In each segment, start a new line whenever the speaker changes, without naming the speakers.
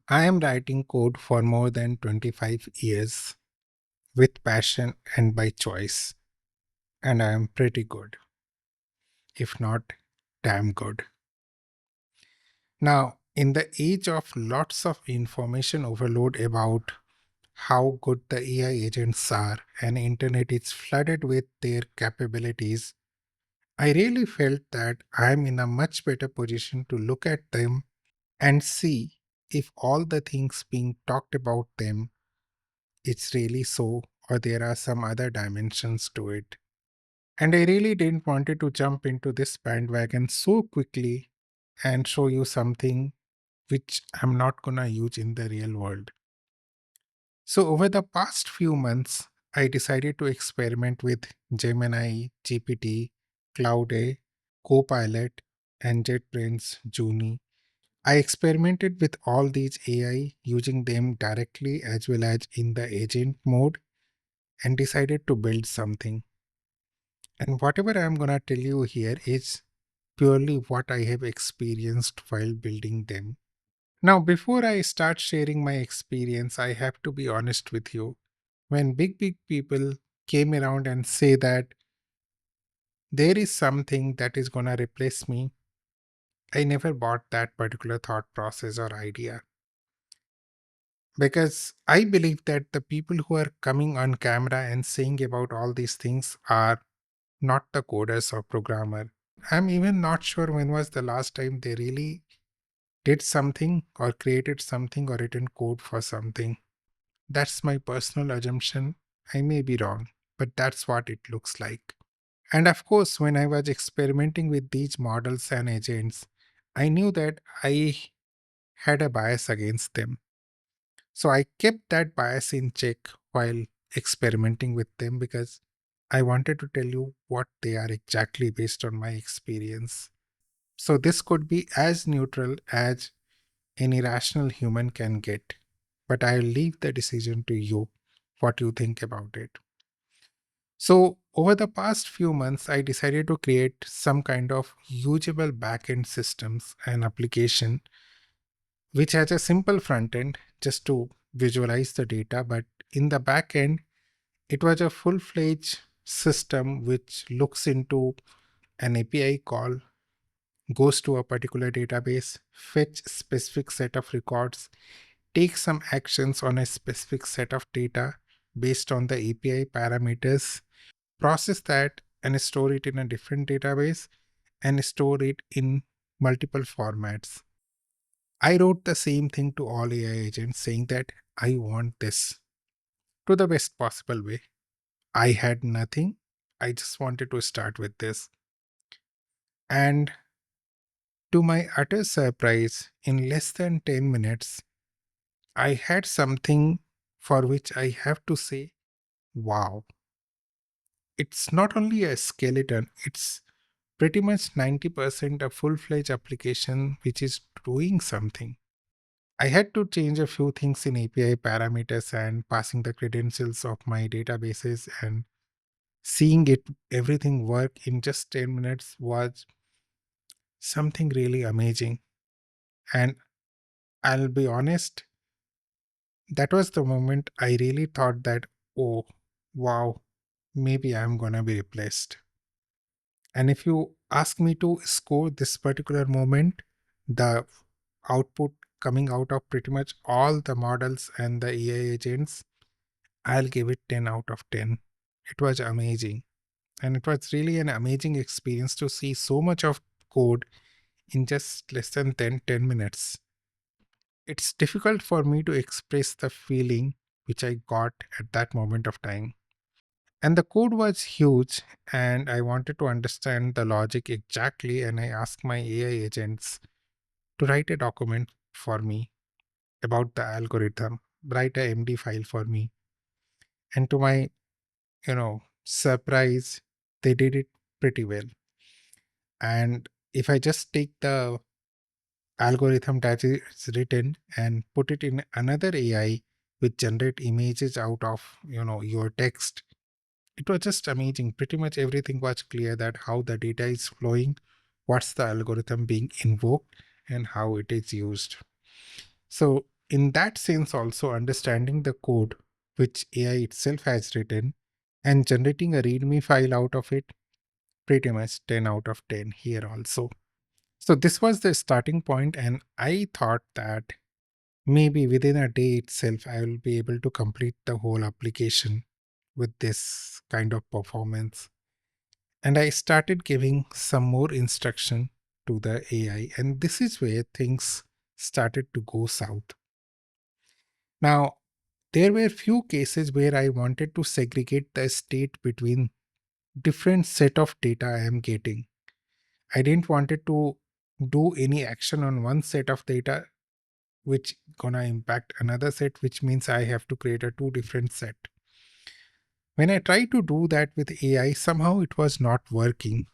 I am writing code for more than 25 years with passion and by choice, and I am pretty good, if not damn good. Now, in the age of lots of information overload about how good the AI agents are and internet is flooded with their capabilities, I really felt that I am in a much better position to look at them and see if all the things being talked about them it's really so or there are some other dimensions to it. And I really didn't wanted to jump into this bandwagon so quickly and show you something which I'm not gonna use in the real world. So over the past few months, I decided to experiment with Gemini, GPT, Cloud A, Copilot, and Jetbrains Junie. I experimented with all these AI using them directly as well as in the agent mode and decided to build something. And whatever I'm going to tell you here is purely what I have experienced while building them. Now, before I start sharing my experience, I have to be honest with you. When big people came around and say that there is something that is going to replace me, I never bought that particular thought process or idea. Because I believe that the people who are coming on camera and saying about all these things are not the coders or programmer. I'm even not sure when was the last time they really did something or created something or written code for something. That's my personal assumption. I may be wrong, but that's what it looks like. And of course, when I was experimenting with these models and agents, I knew that I had a bias against them. So I kept that bias in check while experimenting with them because I wanted to tell you what they are exactly based on my experience. So this could be as neutral as any rational human can get, but I'll leave the decision to you what you think about it. So over the past few months, I decided to create some kind of usable backend systems and application which has a simple front end just to visualize the data, but in the back end, it was a full fledged system which looks into an API call, goes to a particular database, fetch specific set of records, take some actions on a specific set of data based on the API parameters, process that and store it in a different database and store it in multiple formats. I wrote the same thing to all AI agents saying that I want this to the best possible way. I had nothing. I just wanted to start with this. And to my utter surprise, in less than 10 minutes, I had something for which I have to say, wow. It's not only a skeleton, it's pretty much 90% a full fledged application which is doing something. I had to change a few things in API parameters and passing the credentials of my databases and seeing it everything work in just 10 minutes was something really amazing. And I'll be honest, that was the moment I really thought that, oh, wow, maybe I'm gonna be replaced. And if you ask me to score this particular moment, the output coming out of pretty much all the models and the AI agents, I'll give it 10 out of 10. It was amazing. And it was really an amazing experience to see so much of code in just less than 10 minutes. It's difficult for me to express the feeling which I got at that moment of time. And the code was huge, and I wanted to understand the logic exactly. And I asked my AI agents to write a document for me about the algorithm, write a MD file for me. And to my, surprise, they did it pretty well. And if I just take the algorithm that is written and put it in another AI which generate images out of your text, it was just amazing. Pretty much everything was clear that how the data is flowing, what's the algorithm being invoked, and how it is used. So in that sense, also understanding the code which AI itself has written and generating a README file out of it, pretty much 10 out of 10 here also. So, this was the starting point, and I thought that maybe within a day itself, I will be able to complete the whole application with this kind of performance. And I started giving some more instruction to the AI, and this is where things started to go south. Now, there were few cases where I wanted to segregate the state between different set of data I am getting. I didn't wanted to do any action on one set of data which gonna impact another set, which means I have to create a two different set. When I tried to do that with AI, somehow it was not working.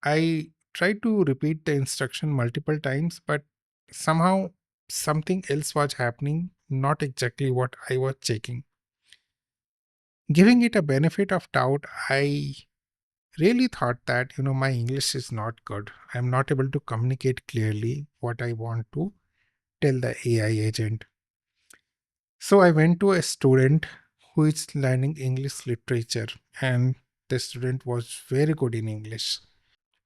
I tried to repeat the instruction multiple times, but somehow something else was happening, not exactly what I was checking. Giving it a benefit of doubt, I really thought that, my English is not good. I'm not able to communicate clearly what I want to tell the AI agent. So I went to a student who is learning English literature, and the student was very good in English.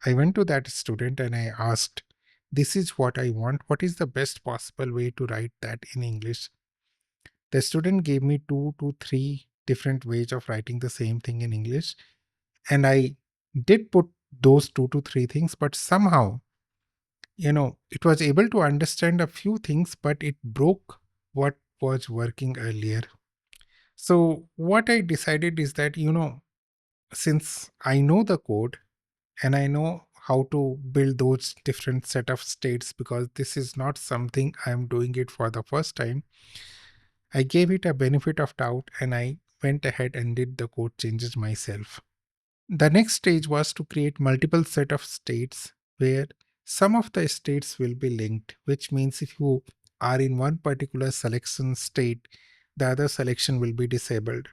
I went to that student and I asked, "This is what I want. What is the best possible way to write that in English?" The student gave me two to three different ways of writing the same thing in English. And I did put those two to three things, but somehow, it was able to understand a few things, but it broke what was working earlier. So, what I decided is that, since I know the code and I know how to build those different set of states, because this is not something I'm doing it for the first time, I gave it a benefit of doubt and I went ahead and did the code changes myself. The next stage was to create multiple set of states where some of the states will be linked, which means if you are in one particular selection state, the other selection will be disabled.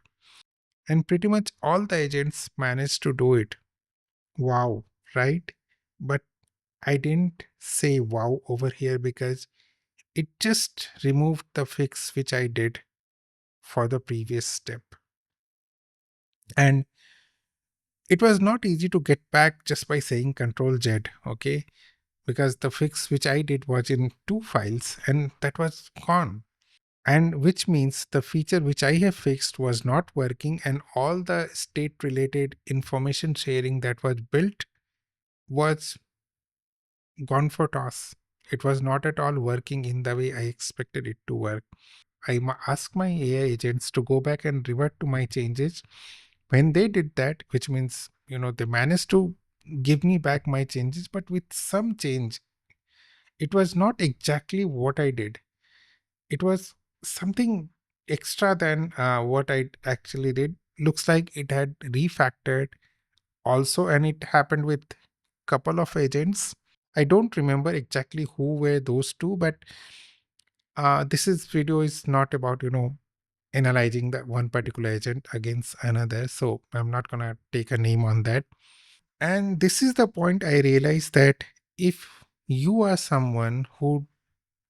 And pretty much all the agents managed to do it. Wow, right? But I didn't say wow over here because it just removed the fix which I did for the previous step. And it was not easy to get back just by saying Control Z, okay? Because the fix which I did was in two files and that was gone. And which means the feature which I have fixed was not working, and all the state related information sharing that was built was gone for toss. It was not at all working in the way I expected it to work. Asked my AI agents to go back and revert to my changes. When they did that, which means, they managed to give me back my changes, but with some change. It was not exactly what I did. It was something extra than what I actually did. Looks like it had refactored also, and it happened with couple of agents. I don't remember exactly who were those two, but this is video is not about analyzing that one particular agent against another. So I'm not gonna take a name on that. And this is the point I realized that if you are someone who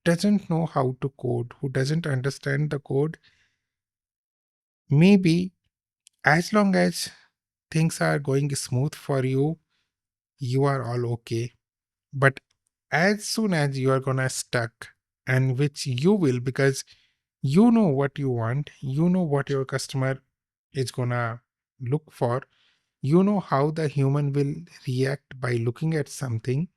doesn't know how to code, who doesn't understand the code, maybe as long as things are going smooth for you, you are all okay. But as soon as you are gonna stuck, and which you will, because you know what you want, you know what your customer is gonna look for, you know how the human will react by looking at something,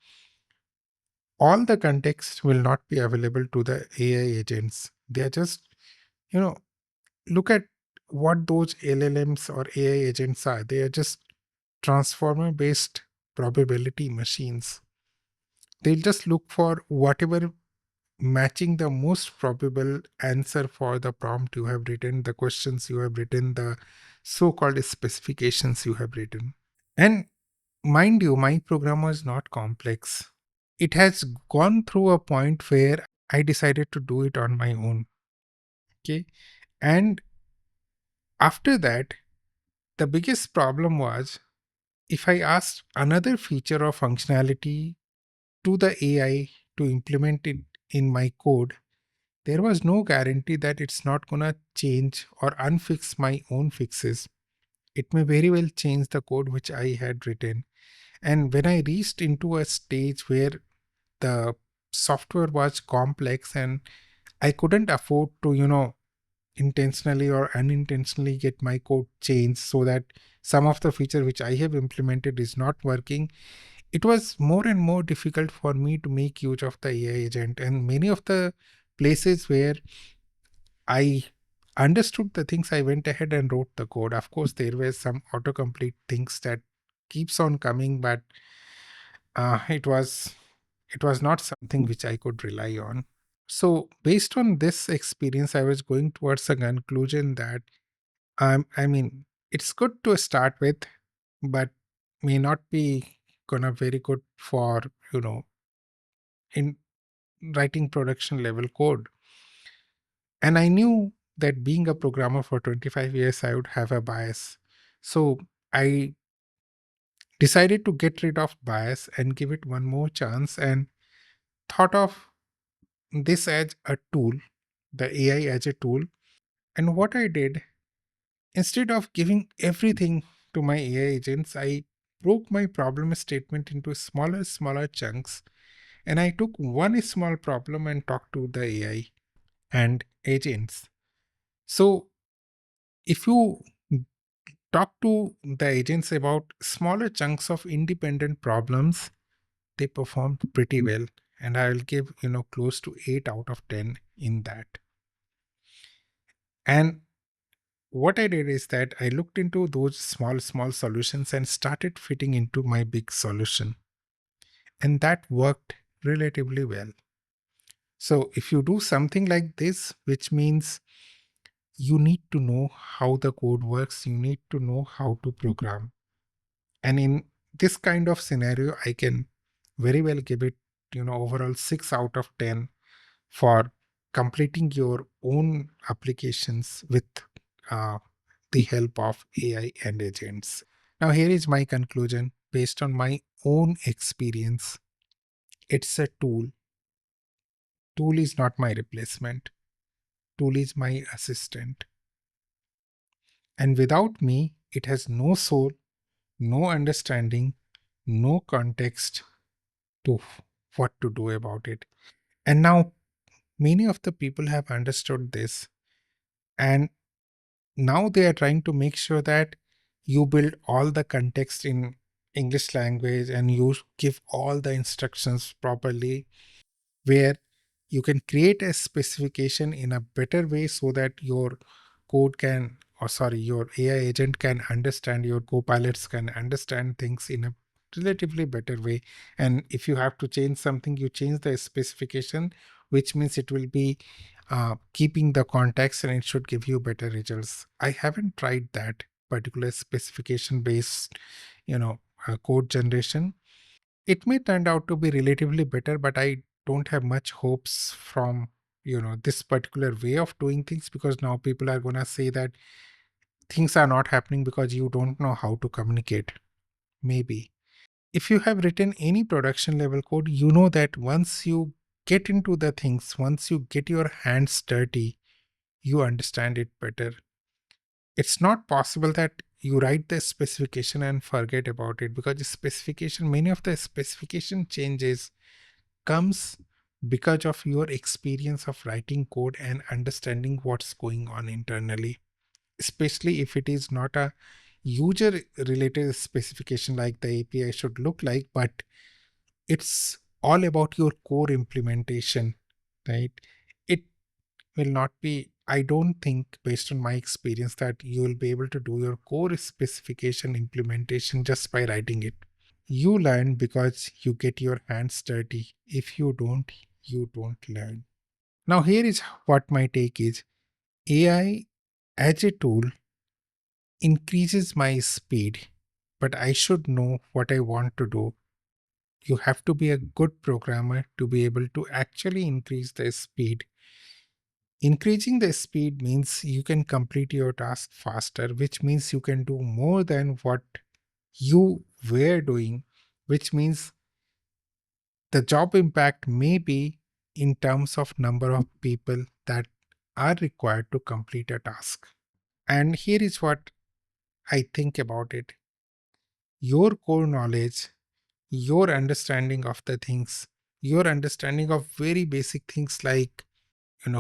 all the context will not be available to the AI agents. They are just, you know, look at what those LLMs or AI agents are. They are just transformer based probability machines. They'll just look for whatever matching the most probable answer for the prompt you have written, the questions you have written, the so called specifications you have written. And mind you, my program was not complex. It has gone through a point where I decided to do it on my own. Okay. And after that, the biggest problem was if I asked another feature or functionality to the AI to implement it in my code, there was no guarantee that it's not going to change or unfix my own fixes. It may very well change the code which I had written. And when I reached into a stage where the software was complex and I couldn't afford to, intentionally or unintentionally get my code changed so that some of the feature which I have implemented is not working, it was more and more difficult for me to make use of the AI agent. And many of the places where I understood the things, I went ahead and wrote the code. Of course, there were some autocomplete things that keeps on coming, but it was not something which I could rely on. So, based on this experience, I was going towards a conclusion that I mean, it's good to start with, but may not be gonna very good for in writing production level code. And I knew that being a programmer for 25 years, I would have a bias. So I decided to get rid of bias and give it one more chance and thought of this as a tool, the AI as a tool. And what I did, instead of giving everything to my AI agents, I broke my problem statement into smaller chunks. And I took one small problem and talked to the AI and agents. So if you talk to the agents about smaller chunks of independent problems, they performed pretty well. And I'll give, close to 8 out of 10 in that. And what I did is that I looked into those small solutions and started fitting into my big solution. And that worked relatively well. So if you do something like this, which means you need to know how the code works, you need to know how to program. And in this kind of scenario, I can very well give it, overall 6 out of 10 for completing your own applications with uh, the help of AI and agents. Now, here is my conclusion based on my own experience. It's a tool. Tool is not my replacement. Tool is my assistant. And without me, it has no soul, no understanding, no context to what to do about it. And now many of the people have understood this, and now they are trying to make sure that you build all the context in English language and you give all the instructions properly, where you can create a specification in a better way so that your code can, or sorry, your AI agent can understand, your copilots can understand things in a relatively better way. And if you have to change something, you change the specification, which means it will be keeping the context and it should give you better results. I haven't tried that particular specification based, code generation. It may turn out to be relatively better, but I don't have much hopes from this particular way of doing things, because now people are going to say that things are not happening because you don't know how to communicate. Maybe if you have written any production level code, you know that once you get into the things, once you get your hands dirty, you understand it better. It's not possible that you write the specification and forget about it, because the specification, many of the specification changes comes because of your experience of writing code and understanding what's going on internally, especially if it is not a user related specification like the API should look like, but it's all about your core implementation, right? It will not be, I don't think, based on my experience, that you will be able to do your core specification implementation just by writing it. You learn because you get your hands dirty. If you don't, you don't learn. Now, here is what my take is: AI as a tool increases my speed, but I should know what I want to do. You have to be a good programmer to be able to actually increase the speed. Increasing the speed means you can complete your task faster, which means you can do more than what you were doing, which means the job impact may be in terms of number of people, that are required to complete a task. And here is what I think about it: your core knowledge, your understanding of the things, your understanding of very basic things like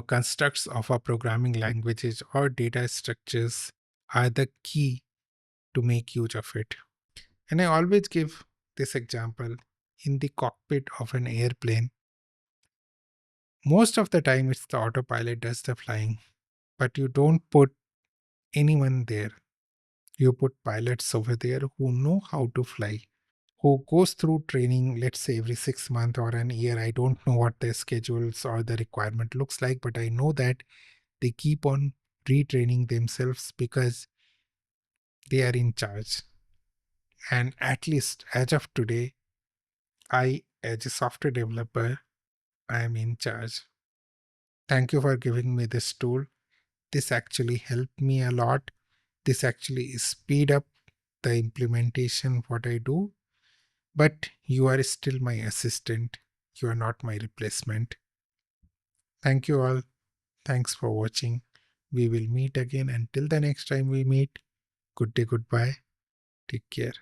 constructs of a programming languages or data structures are the key to make use of it. And I always give this example: in the cockpit of an airplane, most of the time it's the autopilot does the flying, but you don't put anyone there. You put pilots over there who know how to fly, who goes through training, let's say every 6 months or an year. I don't know what their schedules or the requirement looks like, but I know that they keep on retraining themselves because they are in charge. And at least as of today, I, as a software developer, I am in charge. Thank you for giving me this tool. This actually helped me a lot. This actually speed up the implementation what I do. But you are still my assistant. You are not my replacement. Thank you all. Thanks for watching. We will meet again. Until the next time we meet, good day, goodbye. Take care.